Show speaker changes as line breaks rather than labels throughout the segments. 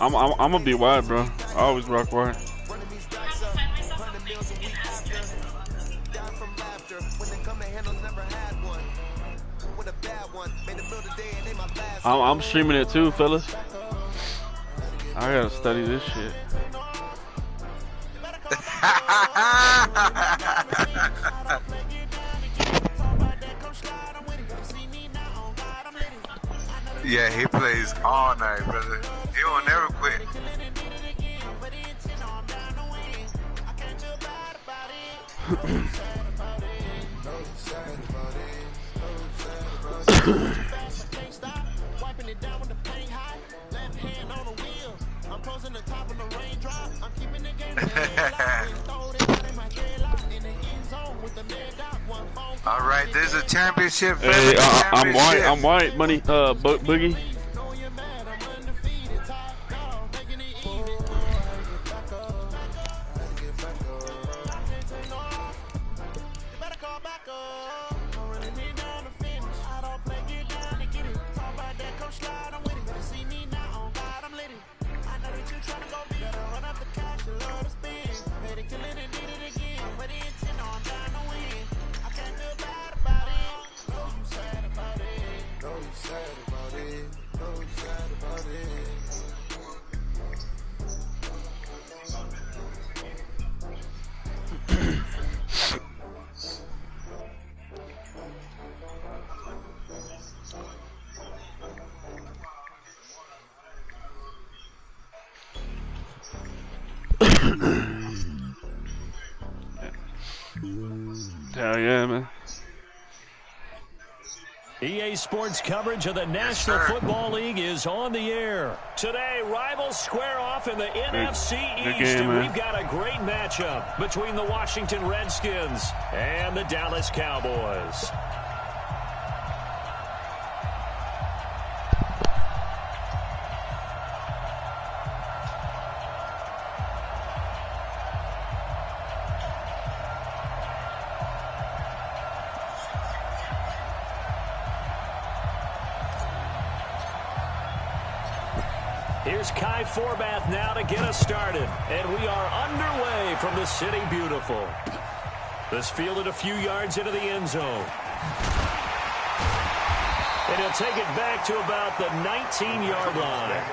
I'm gonna be wide, bro. I always rock wide. I'm streaming it too, fellas. I gotta study this shit.
Yeah, he plays all night, brother. He will never quit. All right, there's a championship.
Hey, I'm white. I'm white. Money, Boogie. Hell yeah, man.
EA Sports coverage of the National Football League is on the air. Today, rivals square off in the NFC East, and we've got a great matchup between the Washington Redskins and the Dallas Cowboys. Here's Kai Forbath now to get us started. And we are underway from the City Beautiful. This fielded a few yards into the end zone. And he'll take it back to about the 19-yard line.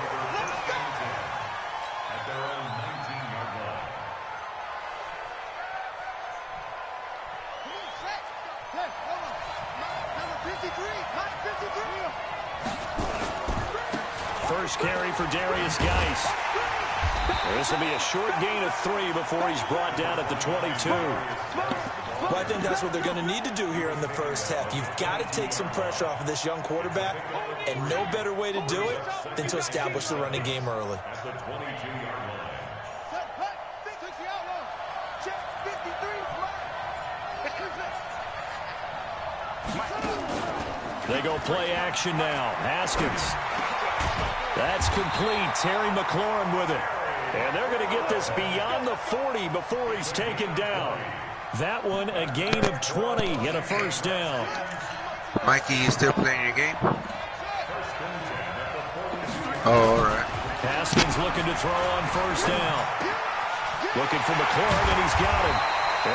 First carry for Darius Geis. This will be a short gain of 3 before he's brought down at the 22.
Well, I think that's what they're going to need to do here in the first half. You've got to take some pressure off of this young quarterback, and no better way to do it than to establish the running game early.
They go play action now. Haskins. That's complete. Terry McLaurin with it. And they're going to get this beyond the 40 before he's taken down. That one a gain of 20 and a first down.
Mikey, you still playing your game? Oh, all right.
Haskins looking to throw on first down. Looking for McLaurin, and he's got him.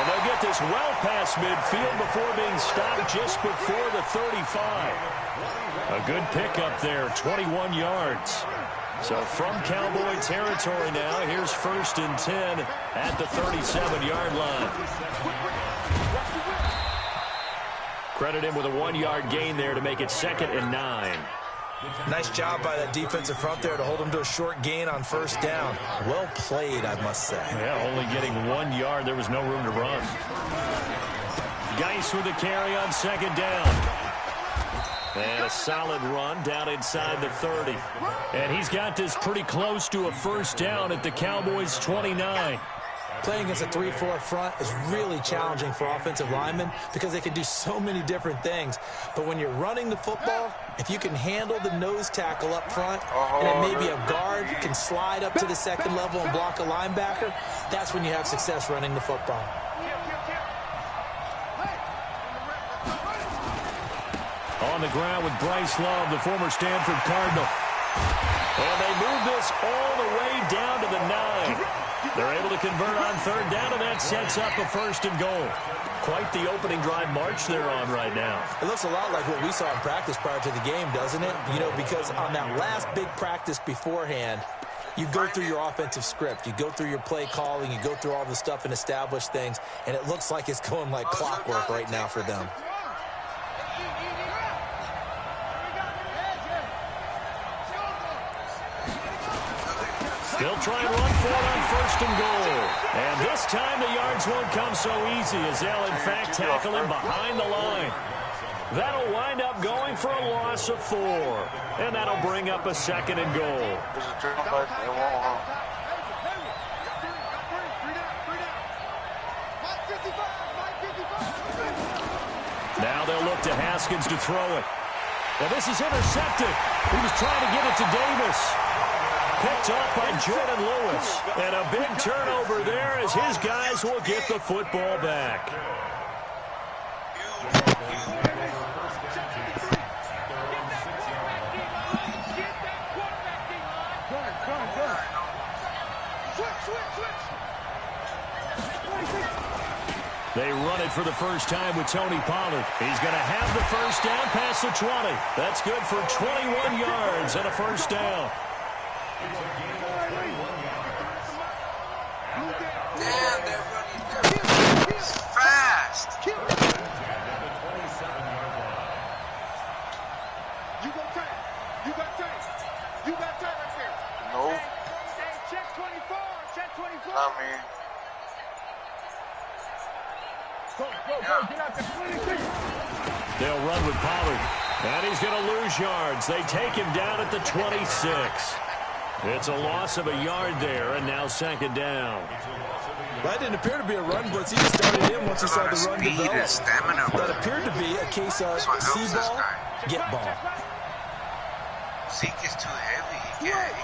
And they'll get this well past midfield before being stopped just before the 35. A good pickup there, 21 yards. So from Cowboy territory now, here's 1st and 10 at the 37-yard line. Credit him with a 1-yard gain there to make it 2nd and 9.
Nice job by that defensive front there to hold him to a short gain on first down. Well played, I must say.
Yeah, only getting 1 yard. There was no room to run. Geis with a carry on 2nd down. And a solid run down inside the 30. And he's got this pretty close to a first down at the Cowboys' 29.
Playing against a 3-4 front is really challenging for offensive linemen because they can do so many different things. But when you're running the football, if you can handle the nose tackle up front, and then maybe a guard can slide up to the 2nd level and block a linebacker, that's when you have success running the football.
On the ground with Bryce Love, the former Stanford Cardinal. And they move this all the way down to the 9. They're able to convert on third down, and that sets up a 1st and goal. Quite the opening drive march they're on right now.
It looks a lot like what we saw in practice prior to the game, doesn't it? You know, because on that last big practice beforehand, you go through your offensive script. You go through your play calling. You go through all the stuff and establish things, and it looks like it's going like clockwork right now for them.
They'll try and run for it on 1st and goal. And this time the yards won't come so easy as they'll, in fact, tackle him behind the line. That'll wind up going for a loss of 4. And that'll bring up a 2nd and goal. Now they'll look to Haskins to throw it. Well, this is intercepted. He was trying to get it to Davis. Picked off by Jordan Lewis. And a big turnover there as his guys will get the football back. They run it for the first time with Tony Pollard. He's going to have the 1st down past the 20. That's good for 21 yards and a 1st down.
Damn, they're running fast.
You got time right there.
No.
Hey, check 24. Check 24.
I mean.
Go, get out there.
They'll run with Pollard. And he's going to lose yards. They take him down at the 26. It's a loss of a yard there, and now 2nd down.
That didn't appear to be a run blitz. He just started in once he saw the run develop. That appeared to be a case of see ball, get ball.
Zeke is too heavy. He can't.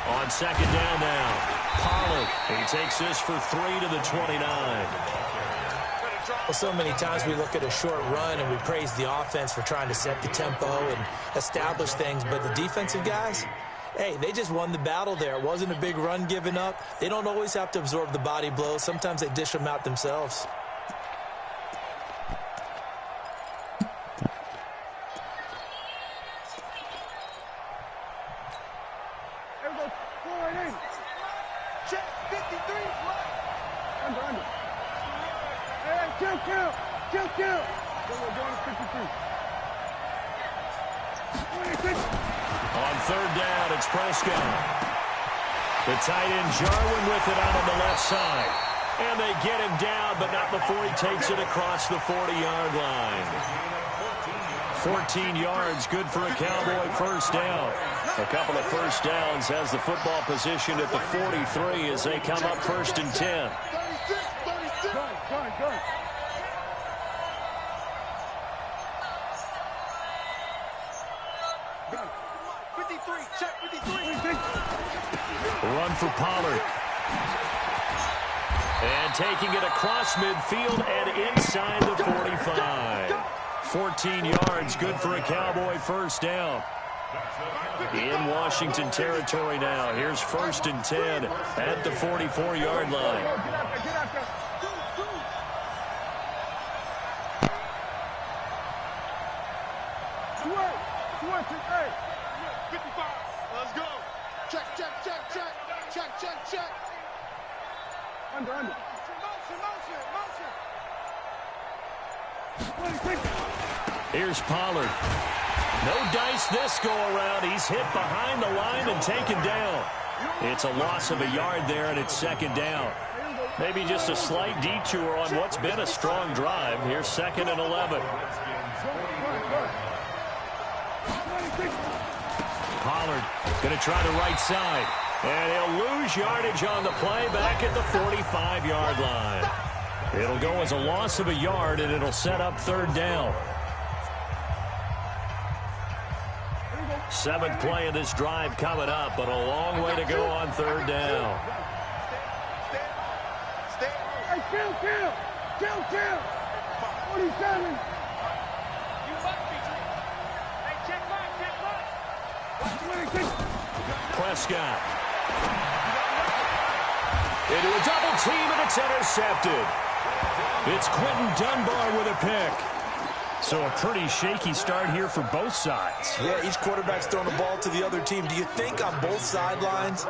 On 2nd down now, Pollard. He takes this for 3 to the 29.
Well, so many times we look at a short run and we praise the offense for trying to set the tempo and establish things, but the defensive guys, hey, they just won the battle there. It wasn't a big run given up. They don't always have to absorb the body blows. Sometimes they dish them out themselves.
Check 53. Under. Hey, kill. Going to 53.
On 3rd down, it's Prescott. The tight end Jarwin with it out on the left side. And they get him down, but not before he takes it across the 40-yard line. 14 yards, good for a Cowboy 1st down. A couple of 1st downs has the football position at the 43 as they come up 1st and 10.
Go. Check 53.
Run for Pollard. And taking it across midfield and inside the 45. 14 yards, good for a Cowboy 1st down. In Washington territory now. Here's 1st and 10 at the 44-yard line.
Get out there. Hey. 55. Let's go. Check. Under. Motion.
Here's Pollard. No dice this go-around. He's hit behind the line and taken down. It's a loss of a yard there, and it's 2nd down. Maybe just a slight detour on what's been a strong drive. Here's 2nd and 11. Pollard going to try the right side. And he'll lose yardage on the play back at the 45-yard line. It'll go as a loss of a yard, and it'll set up 3rd down. 7th play of this drive coming up, but a long way to go on 3rd down.
Hey, kill. 47.
Prescott. Into a double team, and it's intercepted. It's Quentin Dunbar with a pick. So a pretty shaky start here for both sides.
Yeah, each quarterback's throwing the ball to the other team. Do you think on both sidelines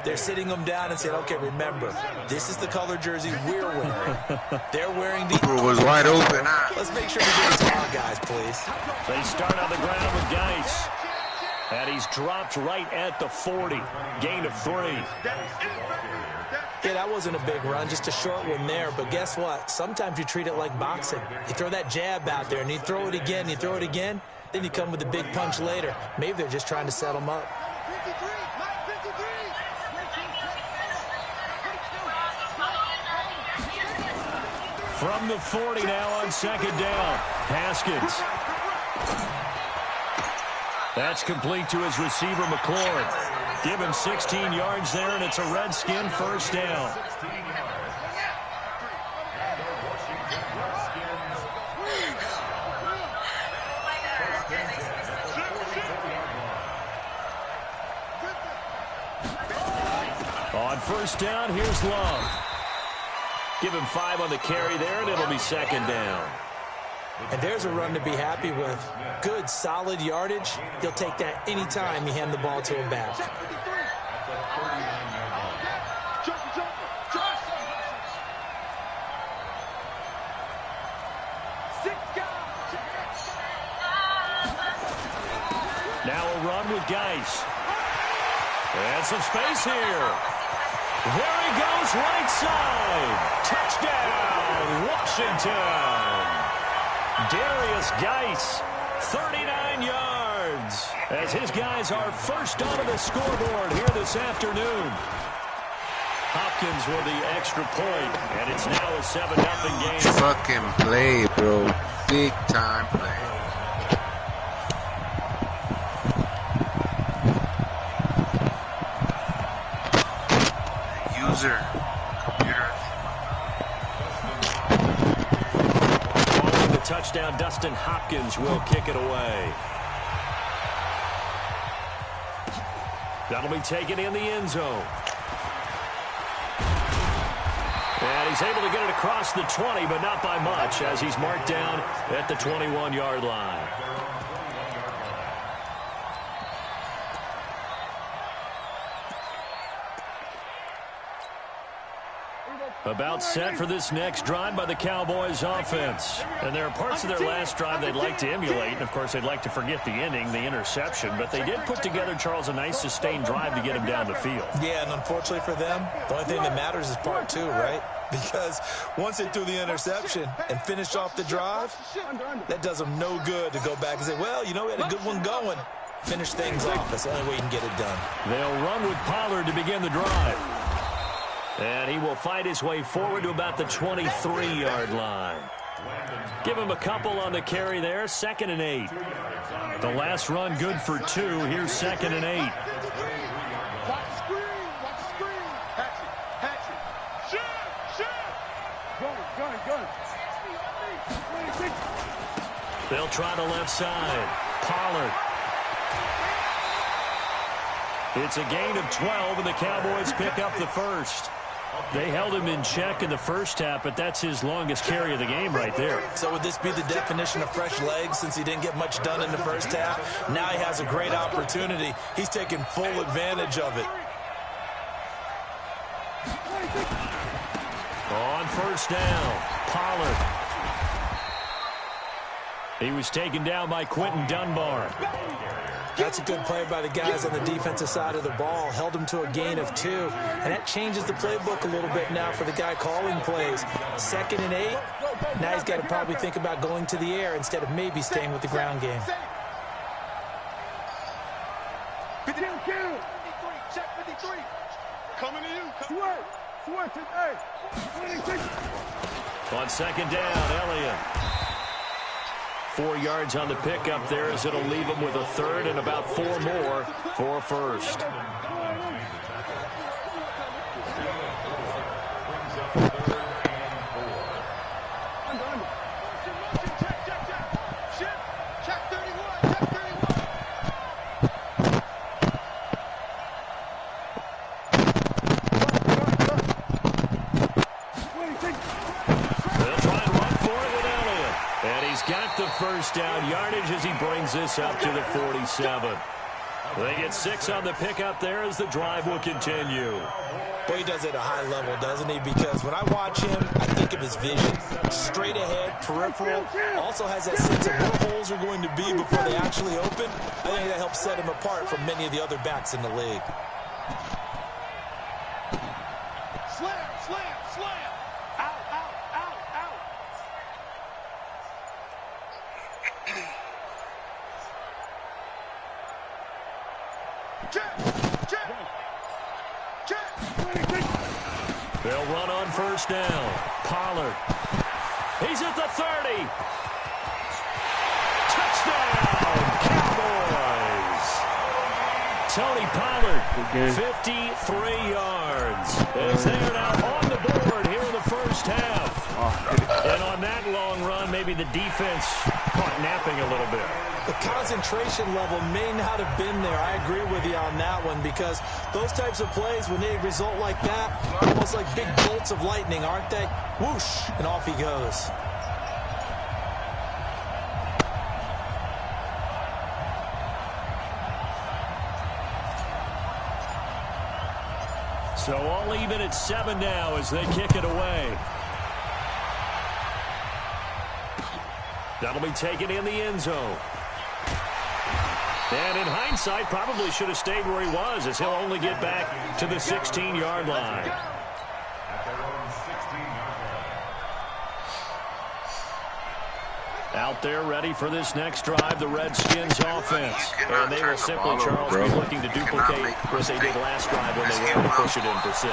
they're sitting them down and saying, okay, remember, this is the color jersey we're wearing. They're wearing the...
It was wide open.
Let's make sure we give it to our guys, please.
They start on the ground with Geis. And he's dropped right at the 40. Gain of 3.
Yeah, that wasn't a big run, just a short one there. But guess what? Sometimes you treat it like boxing. You throw that jab out there, and you throw it again, then you come with a big punch later. Maybe they're just trying to set them up.
From the 40 now on second down. Haskins. That's complete to his receiver, McLaurin. Give him 16 yards there, and it's a Redskin first down. On first down, here's Love. Give him 5 on the carry there, and it'll be second down.
And there's a run to be happy with. Good, solid yardage. He'll take that any time you hand the ball to him back.
Now a run with Geis. And some space here. There he goes, right side. Touchdown, Washington. Darius Geis, 39 yards, as his guys are first onto the scoreboard here this afternoon. Hopkins with the extra point, and it's now a 7-0 game.
Fucking play, bro. Big time play. User. Computer.
Following the touchdown, Dustin Hopkins will kick it away. That'll be taken in the end zone. And he's able to get it across the 20, but not by much, as he's marked down at the 21-yard line. About set for this next drive by the Cowboys offense. And there are parts of their last drive they'd like to emulate. And, of course, they'd like to forget the ending, the interception. But they did put together, Charles, a nice sustained drive to get him down the field.
Yeah, and unfortunately for them, the only thing that matters is part 2, right? Because once they threw the interception and finished off the drive, that does them no good to go back and say, well, you know, we had a good one going. Finish things off. That's the only way you can get it done.
They'll run with Pollard to begin the drive. And he will fight his way forward to about the 23-yard line. Give him a couple on the carry there. 2nd and 8. The last run good for 2. Here's 2nd and 8.
Watch the screen. Watch the screen. Hatch it. Shoot. Gun.
They'll try the left side. Pollard. It's a gain of 12, and the Cowboys pick up the first. They held him in check in the first half, but that's his longest carry of the game right there.
So would this be the definition of fresh legs since he didn't get much done in the first half? Now he has a great opportunity. He's taking full advantage of it.
On first down, Pollard. He was taken down by Quentin Dunbar.
That's a good play by the guys on the defensive side of the ball. Held him to a gain of 2. And that changes the playbook a little bit now for the guy calling plays. 2nd and 8. Now he's got to probably think about going to the air instead of maybe staying with the ground game.
53, check 53. Coming to you. Switch it, hey.
On 2nd down, Elliott. 4 yards on the pickup there, as it'll leave him with a 3rd and about 4 more for a first. he's got the first down yardage as he brings this up to the 47. They get 6 on the pickup there as the drive will continue.
Boy, he does it at a high level, doesn't he? Because when I watch him, I think of his vision. Straight ahead, peripheral. Also has that sense of where holes are going to be before they actually open. I think that helps set him apart from many of the other backs in the league.
Slam, slam, slam. Out, out, out, out. Check, check.
They'll run on first down. Pollard. He's at the 30. Touchdown, Cowboys. Tony Pollard, 53 yards. As they're now on the board here in the first half. And on that long run, maybe the defense caught napping a little bit.
The concentration level may not have been there. I agree with you on that one because those types of plays, when they result like that, almost like big bolts of lightning, aren't they? Whoosh, and off he goes.
So all even at 7 now as they kick it away. That'll be taken in the end zone. And in hindsight, probably should have stayed where he was as he'll only get back to the 16-yard line. Out there ready for this next drive, the Redskins offense. And they will simply, Charles, be looking to duplicate what they did last drive when they were able to push it in for 6.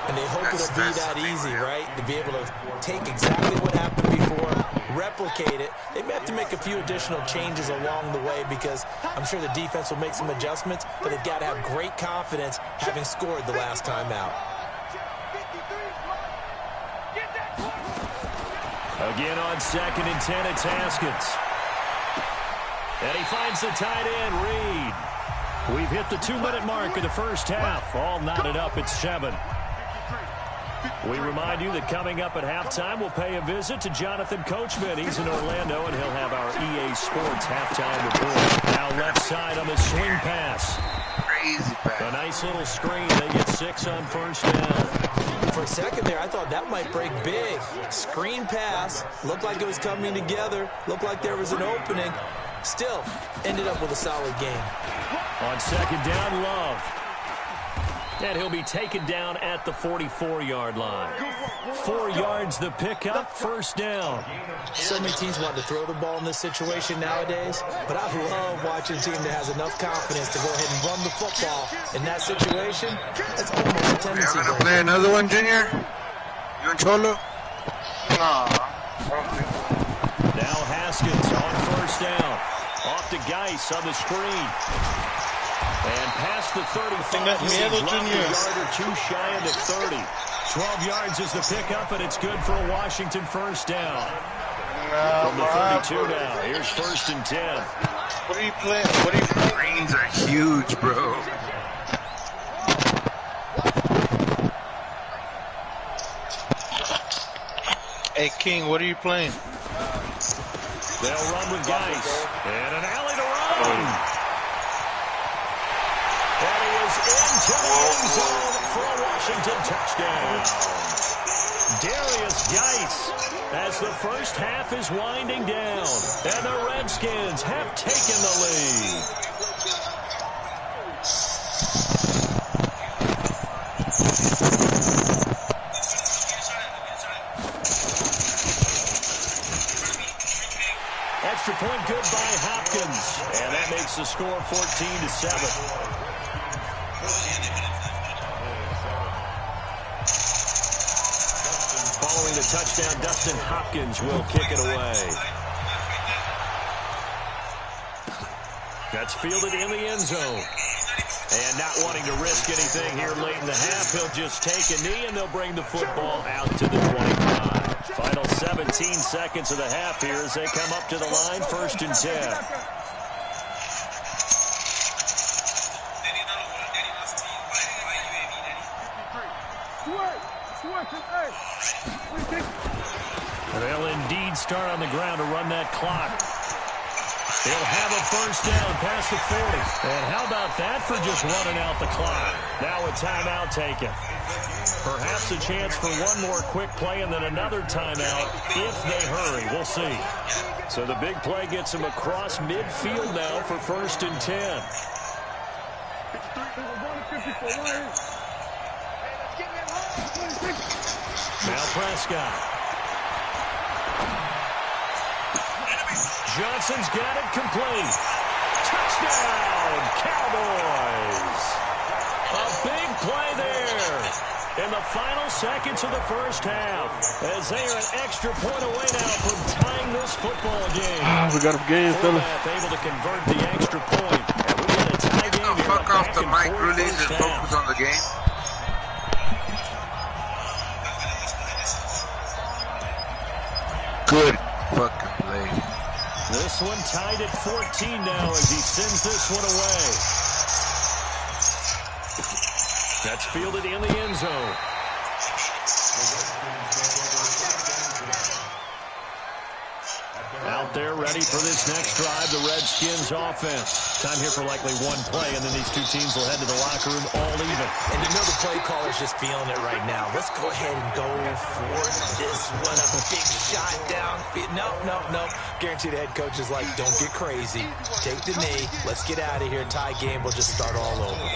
And they hope it'll be that easy, right? To be able to take exactly what happened before, replicate it. They may have to make a few additional changes along the way because I'm sure the defense will make some adjustments, but they've got to have great confidence having scored the last time out.
Again on 2nd and 10, it's Haskins. And he finds the tight end, Reed. We've hit the 2-minute mark of the first half. All knotted up at 7. We remind you that coming up at halftime, we'll pay a visit to Jonathan Coachman. He's in Orlando, and he'll have our EA Sports halftime report. Now left side on the swing pass.
Crazy pass.
A nice little screen. They get 6 on first down.
For a second there, I thought that might break big. Screen pass. Looked like it was coming together. Looked like there was an opening. Still, ended up with a solid game.
On 2nd down, Love. And he'll be taken down at the 44-yard line. 4 yards the pickup, first down.
So many teams want to throw the ball in this situation nowadays, but I love watching a team that has enough confidence to go ahead and run the football. In that situation, that's almost a tendency.
You gonna play another one, Junior? You and Cholo? Nah.
Now Haskins on first down. Off to Geis on the screen. And past the 35, he's dropped a yard or 2 shy of the 30. 12 yards is the pickup, and it's good for a Washington first down. From the 32 now, here's 1st and 10.
What are you playing? What are you playing? Greens are huge, bro.
Hey, King, what are you playing?
They'll run with Geis. And an alley to run. And he is into the end zone for a Washington touchdown. Darius Geis as the first half is winding down. And the Redskins have taken the lead. Extra point good by Hopkins. And that makes the score 14-7. Following the touchdown, Dustin Hopkins will kick it away. That's fielded in the end zone. And not wanting to risk anything here late in the half, he'll just take a knee and they'll bring the football out to the 25. Final 17 seconds of the half here as they come up to the line, 1st and 10. They'll indeed start on the ground to run that clock. He'll have a first down past the 40. And how about that for just running out the clock? Now a timeout taken. Perhaps a chance for one more quick play and then another timeout if they hurry. We'll see. So the big play gets him across midfield now for 1st and 10. Now Prescott. Johnson's got it complete. Touchdown, Cowboys. A big play there in the final seconds of the first half as they are an extra point away now from tying this football game.
We got a game, fellas.
Able to convert the extra point. And we got a tie game here.
Fuck off the mic, Ruliz, and focus on the game. Good fucking play.
This one tied at 14 now as he sends this one away. That's fielded in the end zone. Out there ready for this next drive, the Redskins offense. Time here for likely one play, and then these two teams will head to the locker room all even.
And you know the play caller's just feeling it right now. Let's go ahead and go for this one. A big shot down. No. Guaranteed the head coach is like, don't get crazy. Take the knee. Let's get out of here. Tie game. We'll just start all over.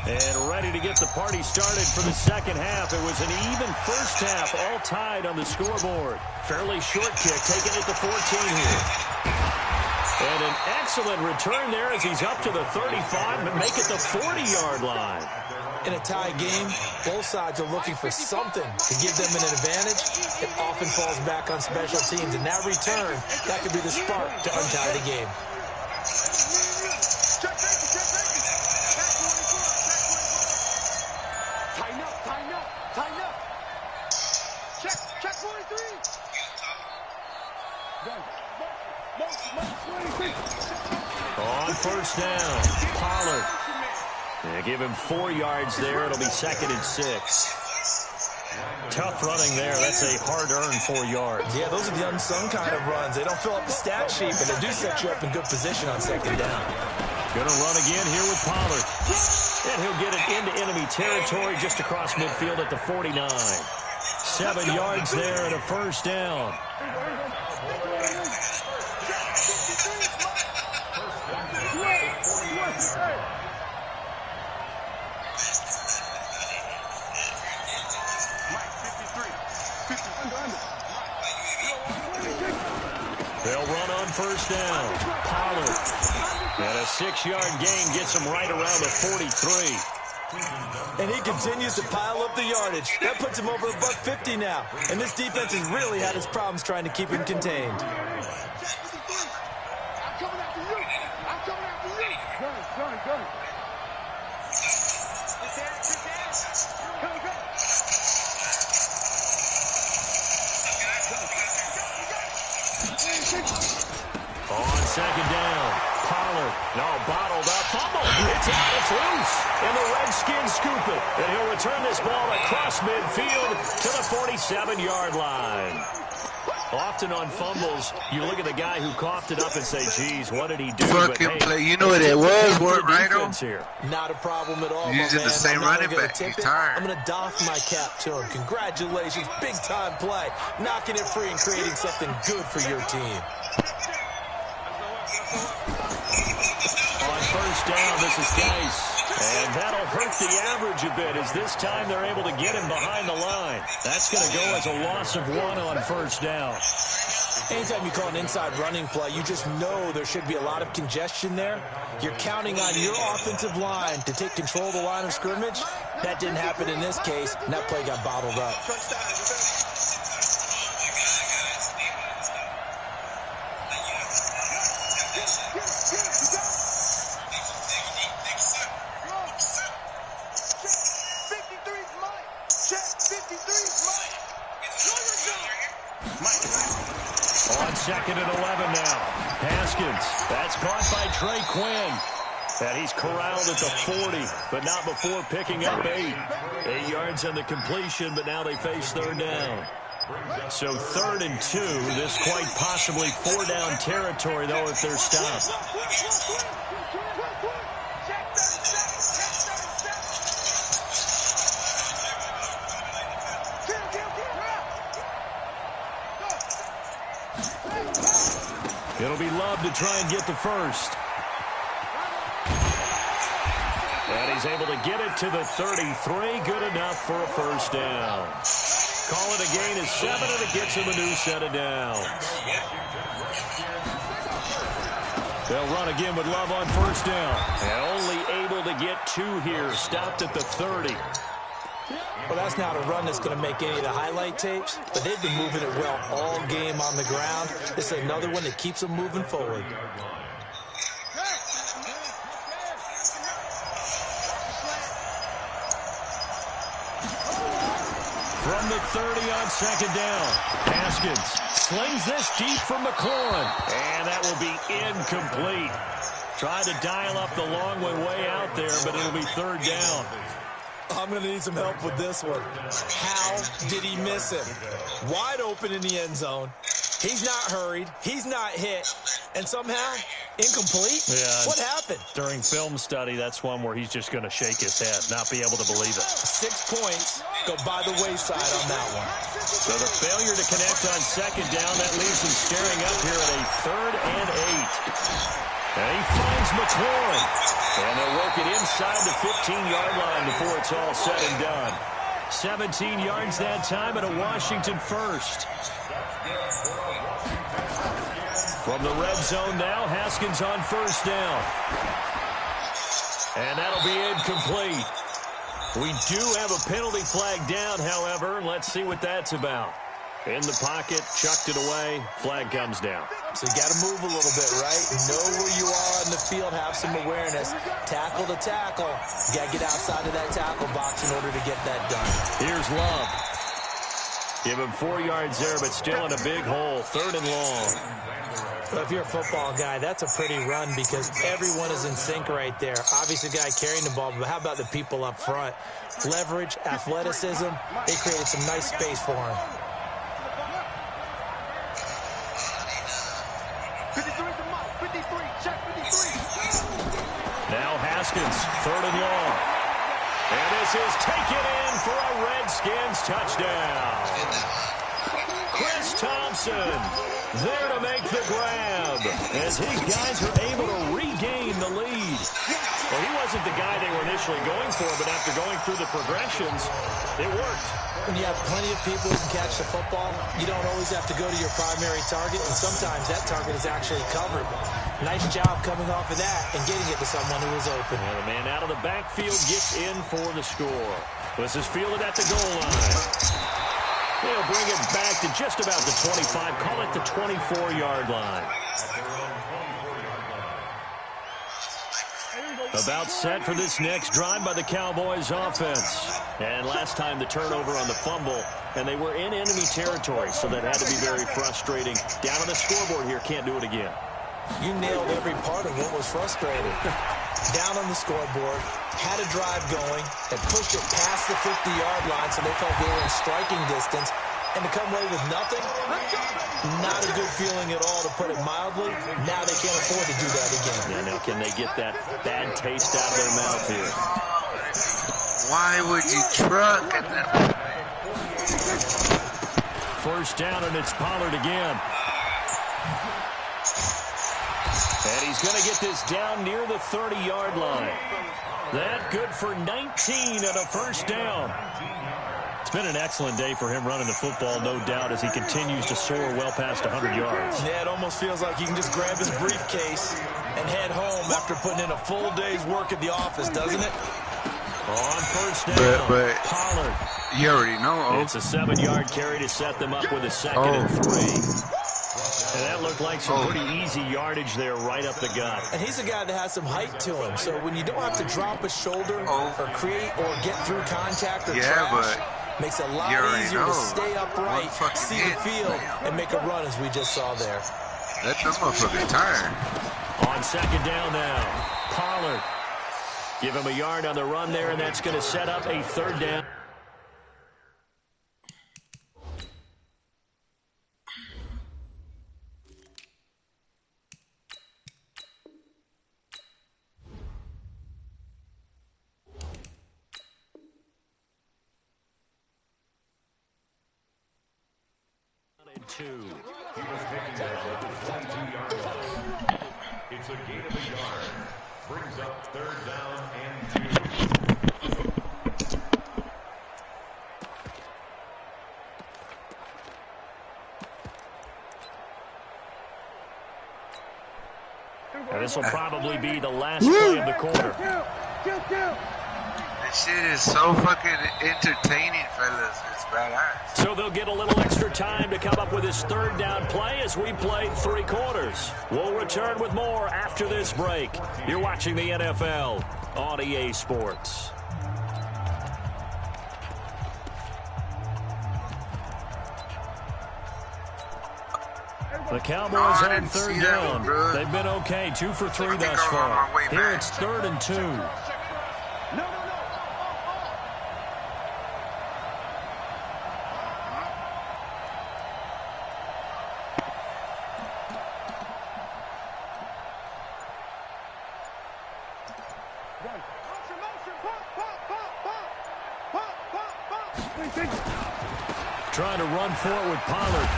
And ready to get the party started for the second half. It was an even first half, all tied on the scoreboard. Fairly short kick, taken at the 14 here. And an excellent return there as he's up to the 35, but make it the 40-yard line.
In a tie game, both sides are looking for something to give them an advantage. It often falls back on special teams, and that return, that could be the spark to untie the game.
Tighten up. Check 43.
On first down, Pollard. They give him 4 yards there. It'll be 2nd and 6. Tough running there. That's a hard-earned 4 yards.
Yeah, those are the unsung kind of runs. They don't fill up the stat sheet, but they do set you up in good position on 2nd down.
Gonna run again here with Pollard. And he'll get it into enemy territory just across midfield at the 49. 7 yards there and a first down. They'll run on first down. Pollard. And a 6-yard gain gets him right around the 43.
And he continues to pile up the yardage. That puts him over $150 now. And this defense has really had its problems trying to keep him contained.
I'm coming after you. Go.
On 2nd down, Pollard. No, bottled up. Fumble. It's out. It's loose. And the Redskins scoop it. And he'll return this ball across midfield to the 47-yard line. Often on fumbles, you look at the guy who coughed it up and say, geez, what did he do?
Fucking play. You know what it was? Work right on.
Not a problem at all,
Using the same running back. He's tired.
I'm going to doff my cap to him. Congratulations. Big-time play. Knocking it free and creating something good for your team.
On first down, this is Geis. And that'll hurt the average a bit as this time they're able to get him behind the line. That's going to go as a loss of 1 on first down.
Anytime you call an inside running play, you just know there should be a lot of congestion there. You're counting on your offensive line to take control of the line of scrimmage. That didn't happen in this case, and that play got bottled up.
On 2nd and 11 now. Pass Haskins. That's caught by Trey Quinn. And he's corralled at the 40, but not before picking up 8. 8 yards on the completion, but now they face third down. So 3rd and 2. This quite possibly 4-down territory, though, if they're stopped. It'll be Love to try and get the first. And he's able to get it to the 33. Good enough for a first down. Call it a gain of 7, and it gets him a new set of downs. They'll run again with Love on first down. And only able to get 2 here. Stopped at the 30.
Well, that's not a run that's going to make any of the highlight tapes, but they've been moving it well all game on the ground. This is another one that keeps them moving forward.
From the 30 on second down, Haskins slings this deep for McLaurin, and that will be incomplete. Tried to dial up the long way out there, but it'll be third down.
I'm going to need some help with this one. How did he miss him? Wide open in the end zone. He's not hurried. He's not hit. And somehow, incomplete?
Yeah.
What happened?
During film study, that's one where he's just going to shake his head, not be able to believe it.
6 points go by the wayside on that one.
So the failure to connect on second down, that leaves him staring up here at a 3rd and 8. And he finds McLaurin. And they'll work it inside the 15-yard line before it's all said and done. 17 yards that time and a Washington first. From the red zone now, Haskins on first down. And that'll be incomplete. We do have a penalty flag down, however. Let's see what that's about. In the pocket, chucked it away, flag comes down.
So you got to move a little bit, right? Know where you are in the field, have some awareness. Tackle to tackle. You got to get outside of that tackle box in order to get that done.
Here's Love. Give him 4 yards there, but still in a big hole. 3rd and long.
Well, if you're a football guy, that's a pretty run because everyone is in sync right there. Obviously, the guy carrying the ball, but how about the people up front? Leverage, athleticism, they created some nice space for him.
53 to Mike. 53. Check 53.
Now Haskins, 3rd and long. And this is taken in for a Redskins touchdown. Chris Thompson there to make the grab as his guys are able to regain the lead. Well, he wasn't the guy they were initially going for, but after going through the progressions, it worked.
When you have plenty of people who can catch the football, you don't always have to go to your primary target, and sometimes that target is actually covered. Nice job coming off of that and getting it to someone who was open.
And the man out of the backfield gets in for the score. This is fielded at the goal line. They'll bring it back to just about the 25. Call it the 24-yard line. About set for this next drive by the Cowboys offense. And last time the turnover on the fumble, and they were in enemy territory, so that had to be very frustrating. Down on the scoreboard here, can't do it again.
You nailed every part of what was frustrating. Down on the scoreboard, had a drive going, and pushed it past the 50-yard line so they felt they were in striking distance. And to come away with nothing, not a good feeling at all, to put it mildly. Now they can't afford to do that again.
Yeah, now can they get that bad taste out of their mouth here?
Why would you truck at that?
First down, and it's Pollard again. And he's going to get this down near the 30-yard line. That good for 19 and a first down. It's been an excellent day for him running the football, no doubt, as he continues to soar well past 100 yards.
Yeah, it almost feels like he can just grab his briefcase and head home after putting in a full day's work at the office, doesn't it?
On first down,
but
Pollard.
You already know.
It's a 7-yard carry to set them up with a 2nd and 3. And that looked like some pretty easy yardage there right up the gut.
And he's a guy that has some height to him. So when you don't have to drop a shoulder or create or get through contact or trash, makes it a lot easier to stay upright, see the field, and make a run as we just saw there.
Let them motherfuckers tired.
On second down now, Pollard. Give him a yard on the run there, and that's going to set up a third down.
It's a gain of a yard. Brings up third down and 2.
And this will probably be the last play of the quarter.
This shit is so fucking entertaining, fellas. It's badass.
So they'll get a little extra time to come up with this third down play as we played 3 quarters. We'll return with more after this break. You're watching the NFL on EA Sports. The Cowboys on third down. They've been okay, 2 for 3 thus far. Here it's 3rd and 2. Trying to run for it with Pollard.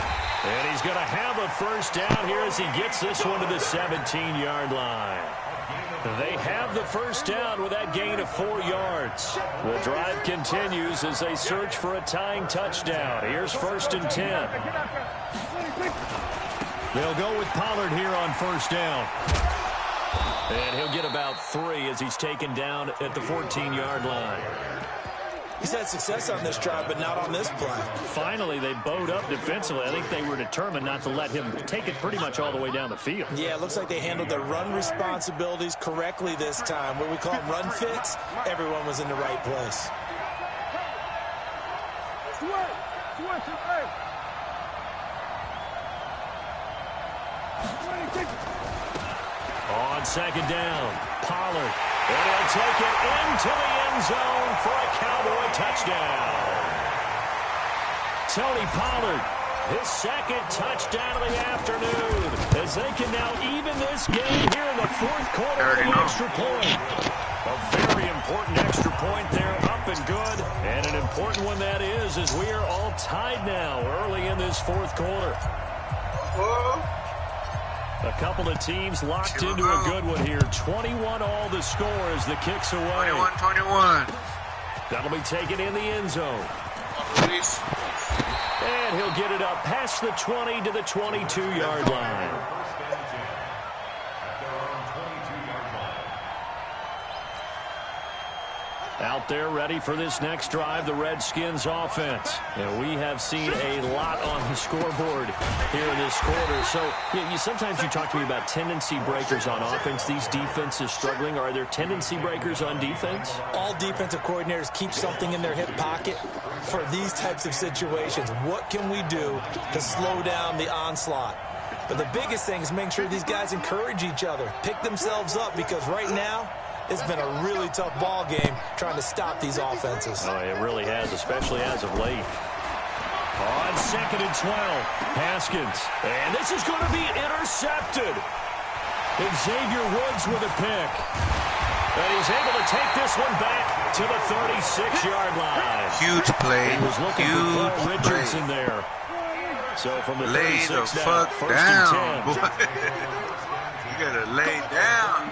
And he's going to have a first down here as he gets this one to the 17-yard line. They have the first down with that gain of 4 yards. The drive continues as they search for a tying touchdown. Here's 1st and 10. They'll go with Pollard here on first down. And he'll get about 3 as he's taken down at the 14-yard line.
He's had success on this drive, but not on this play.
Finally, they bowed up defensively. I think they were determined not to let him take it pretty much all the way down the field.
Yeah, it looks like they handled their run responsibilities correctly this time. What we call them run fits, everyone was in the right place.
On second down, Pollard. And he'll take it into the end zone for a Cowboy touchdown. Tony Pollard, his 2nd touchdown of the afternoon, as they can now even this game here in the 4th quarter with an extra point. A very important extra point there, up and good. And an important one that is, as we are all tied now early in this 4th quarter. A couple of teams locked into a good one here. 21 all the score as the kick's away.
21-21.
That'll be taken in the end zone. And he'll get it up past the 20 to the 22-yard line. Out there ready for this next drive, the Redskins offense. And we have seen a lot on the scoreboard here in this quarter. So sometimes you talk to me about tendency breakers on offense. These defenses struggling. Are there tendency breakers on defense?
All defensive coordinators keep something in their hip pocket for these types of situations. What can we do to slow down the onslaught? But the biggest thing is making sure these guys encourage each other, pick themselves up, because right now, it's been a really tough ball game trying to stop these offenses.
Oh, it really has, especially as of late. On 2nd and 12, Haskins. And this is going to be intercepted. Xavier Woods with a pick. And he's able to take this one back to the 36-yard line.
Huge play.
He was looking for Paul Richardson there. So from the 36
lay the
now,
fuck
1st
down,
and 10.
boy. You gotta lay down.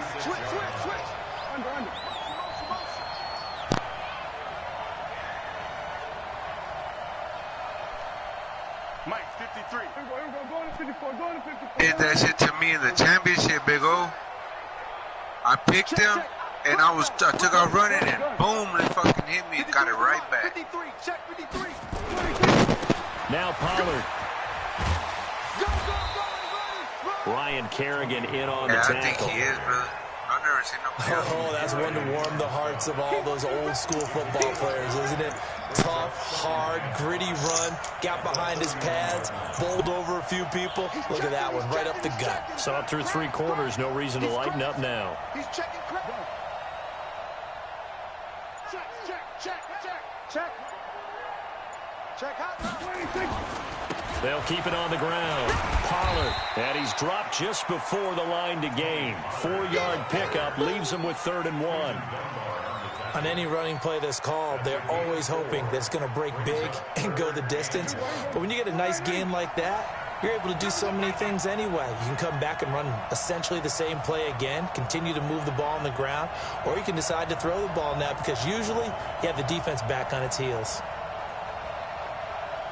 Mike, 53. Go to 54. Go to 54.
Did that shit to me in the championship, Big O. I picked him, and I took off running, and boom, they fucking hit me and got it right back.
53. Check 53.
Now Pollard. Ryan Kerrigan in on the tackle.
I think he is, brother. I've never seen nobody else.
Oh, that's one to warm the hearts of all those old school football players, isn't it? Tough, hard, gritty run, got behind his pads, bowled over a few people. Look at that one, right up the gut.
Saw it through 3 quarters, no reason to lighten up now.
He's checking crap. Check. Check out.
They'll keep it on the ground. Pollard, and he's dropped just before the line to gain. 4-yard pickup leaves him with 3rd and 1.
On any running play that's called, they're always hoping that it's going to break big and go the distance. But when you get a nice gain like that, you're able to do so many things anyway. You can come back and run essentially the same play again, continue to move the ball on the ground, or you can decide to throw the ball now because usually you have the defense back on its heels.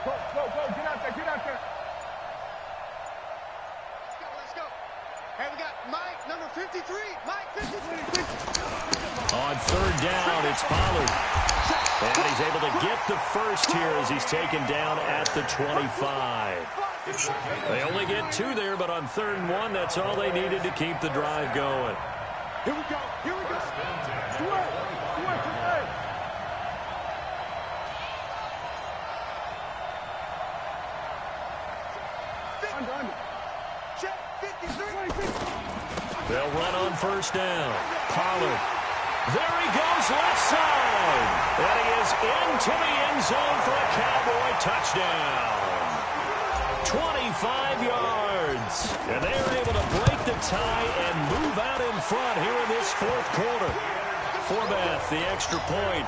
Go. Get out there. Let's go. Hey, we got Mike, number 53. Mike, 53.
On 3rd down, it's Pollard. And he's able to get the first here as he's taken down at the 25. They only get 2 there, but on 3rd and 1, that's all they needed to keep the drive going.
Here we go. Check 53.
They'll run on 1st down. Pollard. There he goes, left side. And he is into the end zone for a Cowboy touchdown. 25 yards. And they're able to break the tie and move out in front here in this 4th quarter. Forbath, the extra point.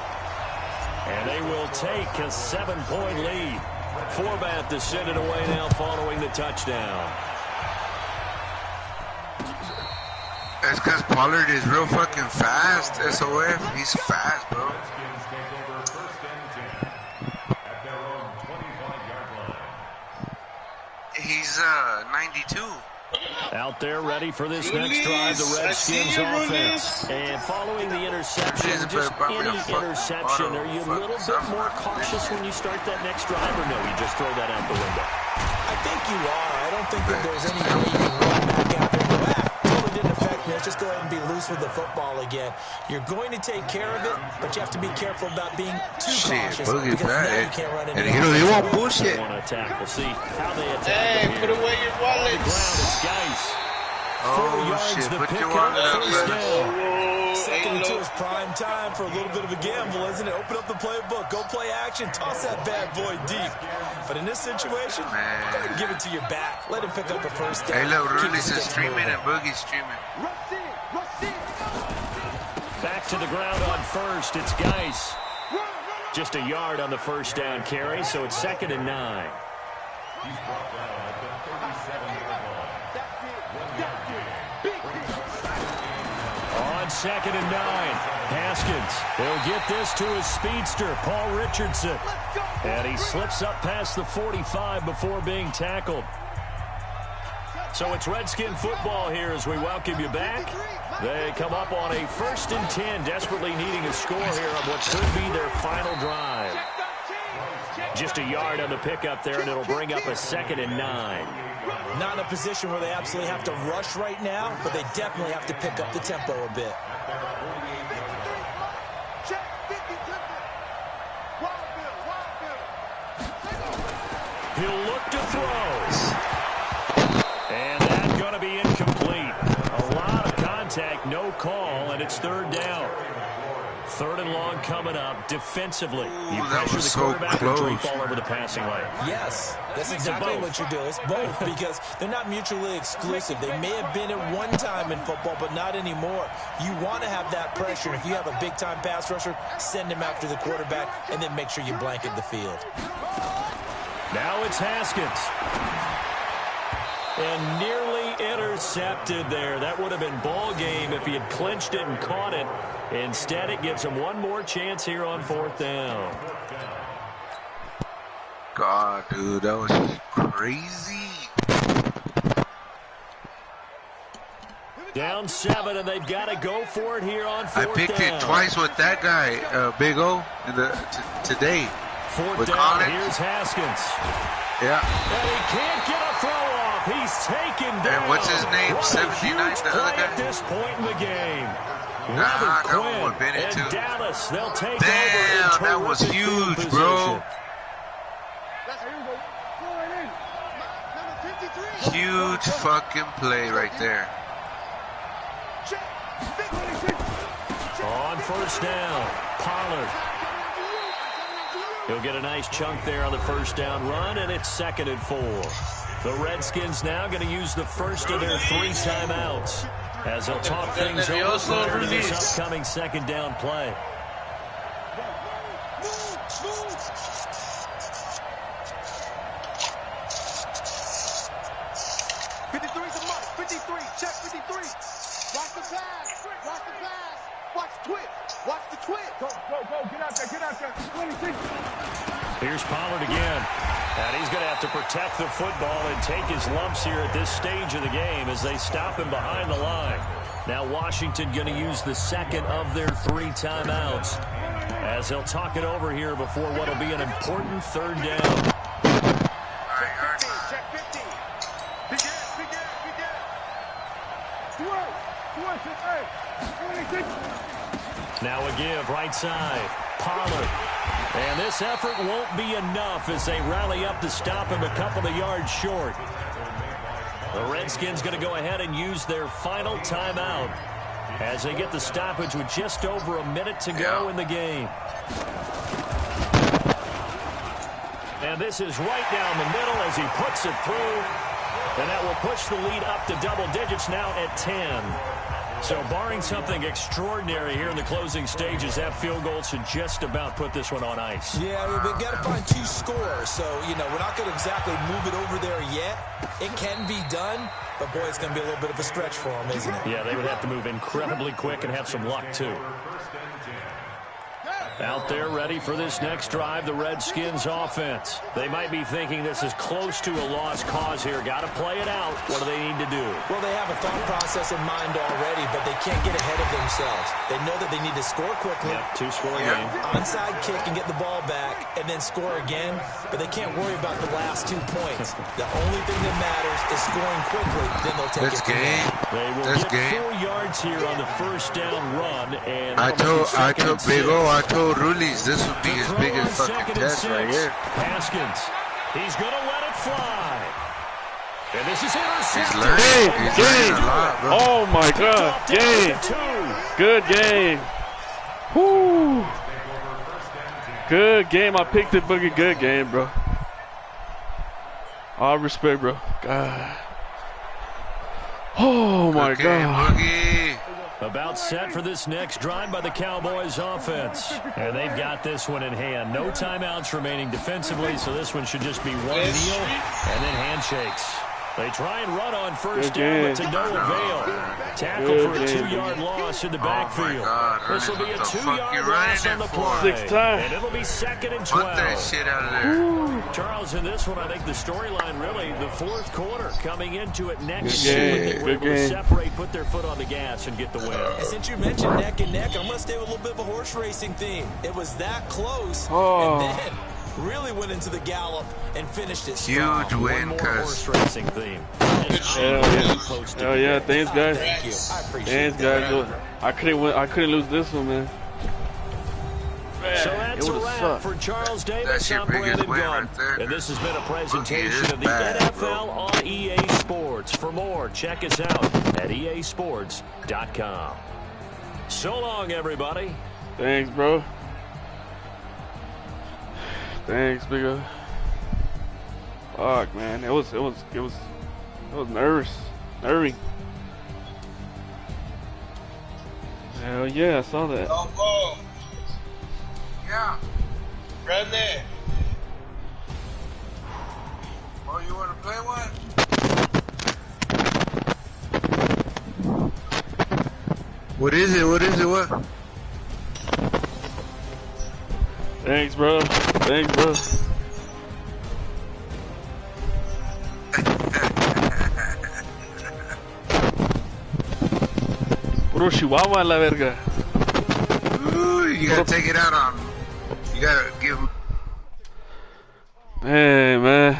And they will take a 7-point lead. Forbath to send it away now following the touchdown.
That's because Pollard is real fucking fast, SOF. He's fast, bro. He's 92.
Out there ready for this next drive, the Redskins offense. And following the interception, just any interception, are you a little bit more cautious when you start that next drive, or no, you just throw that out the window?
I think you are. I don't think that there's any way you can run back out there and go, totally didn't affect me. Let's just go ahead and be loose with the football again. You're going to take care of it, but you have to be careful about being too cautious because now you can't run any
he won't bullshit.
We'll see how they attack.
Hey, put away your
On
wallets.
the ground, it's Geis. 4 yards
shit,
the
put your
pickup,
wallet up,
1st down.
Second and 2 is prime time for a little bit of a gamble, isn't it? Open up the playbook, go play action, toss that bad boy deep. But in this situation, go ahead and give it to your back. Let him pick up the 1st down.
Hey, look,
Keep
Ruliz
his
is
sticks
streaming
moving.
and Boogie's streaming.
Back to the ground on 1st, it's Geis. Just a yard on the 1st down carry, so it's 2nd and 9.
He's brought down at the 37-yard line.
On 2nd and 9, Haskins. He'll get this to his speedster, Paul Richardson. And he slips up past the 45 before being tackled. So it's Redskin football here as we welcome you back. They come up on a 1st and 10, desperately needing a score here on what could be their final drive. Just a yard on the pickup there, and it'll bring up a 2nd and 9.
Not in a position where they absolutely have to rush right now, but they definitely have to pick up the tempo a bit.
He'll look to throw. And that's going to be incomplete. A lot of contact, no call, and it's 3rd down. 3rd and long coming up. Defensively, you pressure the quarterback or drape all over the passing lane.
Yes, that's exactly what you do. It's both because they're not mutually exclusive. They may have been at one time in football, but not anymore. You want to have that pressure. If you have a big-time pass rusher, send him after the quarterback, and then make sure you blanket the field.
Now it's Haskins. And nearly intercepted there. That would have been ball game if he had clinched it and caught it. Instead, it gives him one more chance here on 4th down.
God, dude, that was crazy.
Down 7, and they've got to go for it here on 4th down.
I picked it twice with that guy, Big O, in today.
4th
with
down,
Collins.
here's Haskins.
Yeah.
And he can't get a throw off. He's taken down.
And what's his name?
What
79,
a huge
the
play
other guy?
at this point in the game.
Nah, I got one
Quinn
with Bennett,
and
too.
Dallas, they'll take
Damn,
over.
that was
terrific field
huge,
position.
bro. Huge fucking play right there.
On first down, Pollard. He'll get a nice chunk there on the first down run, and it's 2nd and 4. The Redskins now going to use the first of their 3 timeouts as they'll talk things over prior to this upcoming 2nd down play.
Check 53. Watch the pass. Watch the pass. Watch twitch. Watch the twitch. Go. Get out there. Get out there. 26.
Here's Pollard again. And he's going to have to protect the football and take his lumps here at this stage of the game as they stop him behind the line. Now Washington going to use the 2nd of their 3 timeouts as they'll talk it over here before what will be an important 3rd down.
Check 50. Begin.
Now a give right side. Pollard. And this effort won't be enough as they rally up to stop him a couple of yards short. The Redskins going to go ahead and use their final timeout as they get the stoppage with just over a minute to go in the game. And this is right down the middle as he puts it through. And that will push the lead up to double digits now at 10. So barring something extraordinary here in the closing stages, that field goal should just about put this one on ice.
Yeah, we've got to find 2 scores. So, we're not going to exactly move it over there yet. It can be done, but, boy, it's going to be a little bit of a stretch for them, isn't it?
Yeah, they would have to move incredibly quick and have some luck, too. Out there ready for this next drive, the Redskins offense. They might be thinking this is close to a lost cause here. Got to play it out. What do they need to do?
Well, they have a thought process in mind already, but they can't get ahead of themselves. They know that they need to score quickly.
Yep, 2-score game.
Onside kick and get the ball back and then score again, but they can't worry about the last 2 points. The only thing that matters is scoring quickly, then they'll take it from there.
They will get 4 yards here on the first down run. And
I told Big O, I told Ruliz this would be his biggest fucking test right here.
Haskins, he's going to let it fly. And this is
He's
intercepted.
learning. He's learning a lot, bro.
Oh my God. Game. Good game. Whoo. Good game. I picked it, Boogie. Good game, bro. All respect, bro. God. Oh my God.
Boogie.
About set for this next drive by the Cowboys offense. And they've got this one in hand. No timeouts remaining defensively, so this one should just be one kneel and then handshakes. They try and run on first down, but to no avail. Tackle for a 2-yard loss in the backfield. This will be a 2-yard loss on the play.
6 times.
And it'll be 2nd and 12.
Put that shit out of there.
Charles, in this one, I think the storyline really, the 4th quarter, coming into it next
Good game.
season. They were able to
Good game.
separate, put their foot on the gas, and get the win.
And since you mentioned neck and neck, I'm going to stay with a little bit of a horse racing theme. It was that close,
Oh.
and then really went into the gallop and finished it
Huge
strong.
win,
More
cuz.
horse racing theme.
Hell yeah. Hell yeah. Thanks, guys.
Thank you. I appreciate
Thanks,
that.
guys. I couldn't lose this one, man.
So that's
It
a
would've
wrap
sucked.
for Charles Davis.
That's your
I'm
biggest
Brandon
win
Gunn.
right there.
And this has been a presentation
Boogie is
of the
bad,
NFL
bro.
on EA Sports. For more, check us out at easports.com. So long, everybody.
Thanks, bro. Thanks, big O. Fuck, man. It was nervous. Nervy. Hell yeah, I saw that.
Oh, whoa. Yeah. Right there. Oh, you want to play one? What is it? What?
Thanks, bro. Thanks, bro. Puro chihuahua la verga.
Ooh, you gotta take it out on him. You gotta give him.
Hey, man.